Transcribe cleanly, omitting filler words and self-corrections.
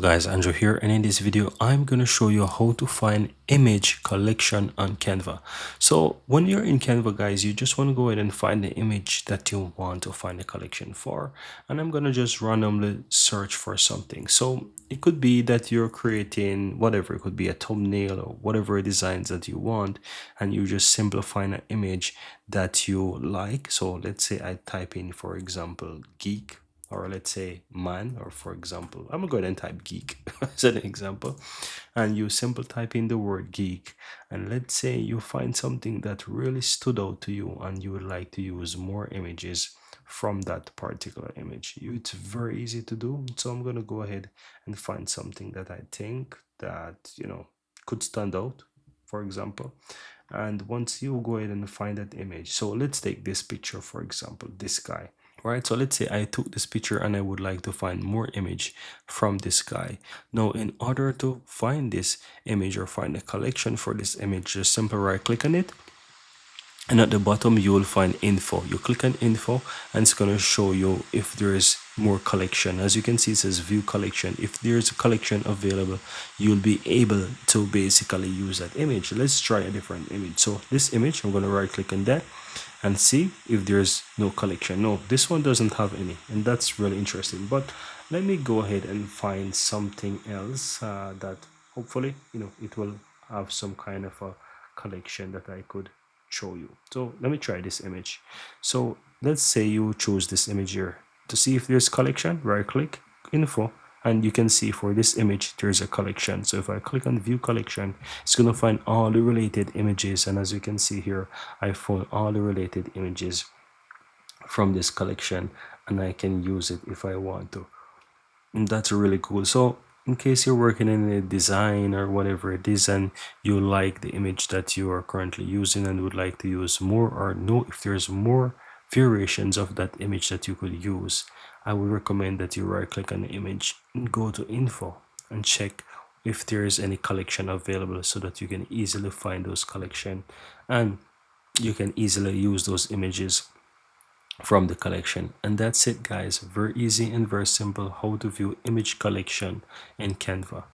Guys, Andrew here, and in this video I'm going to show you how to find image collection on Canva. So when you're in Canva, guys, you just want to go ahead and find the image that you want to find a collection for, and I'm going to just randomly search for something. So it could be that you're creating whatever, it could be a thumbnail or whatever designs that you want, and you just simplify an image that you like. So let's say I type in, for example, geek, or let's say man, or for example I'm gonna go ahead and type geek as an example, and you simple type in the word geek, and let's say you find something that really stood out to you and you would like to use more images from that particular image. It's very easy to do, so I'm gonna go ahead and find something that I think that could stand out, for example. And once you go ahead and find that image, so let's take this picture, for example, this guy. Right, so let's say I took this picture and I would like to find more image from this guy. Now, in order to find this image or find a collection for this image, just simply right click on it, and at the bottom you will find info. You click on info and it's going to show you if there is more collection. As you can see, it says view collection. If there's a collection available, you'll be able to basically use that image. Let's try a different image. So this image, I'm going to right click on that and see if there's no collection. No, this one doesn't have any, and that's really interesting. But let me go ahead and find something else that hopefully it will have some kind of a collection that I could show you. So let me try this image. So let's say you choose this image here. To see if there's collection, right click info, and you can see for this image there's a collection. So if I click on view collection, it's going to find all the related images, and as you can see here, I found all the related images from this collection, and I can use it if I want to. And that's really cool. So in case you're working in a design or whatever it is, and you like the image that you are currently using and would like to use more, or know if there's more variations of that image that you could use, I would recommend that you right click on the image and go to info and check if there is any collection available, so that you can easily find those collection and you can easily use those images from the collection. And that's it, guys. Very easy and very simple how to view image collection in Canva.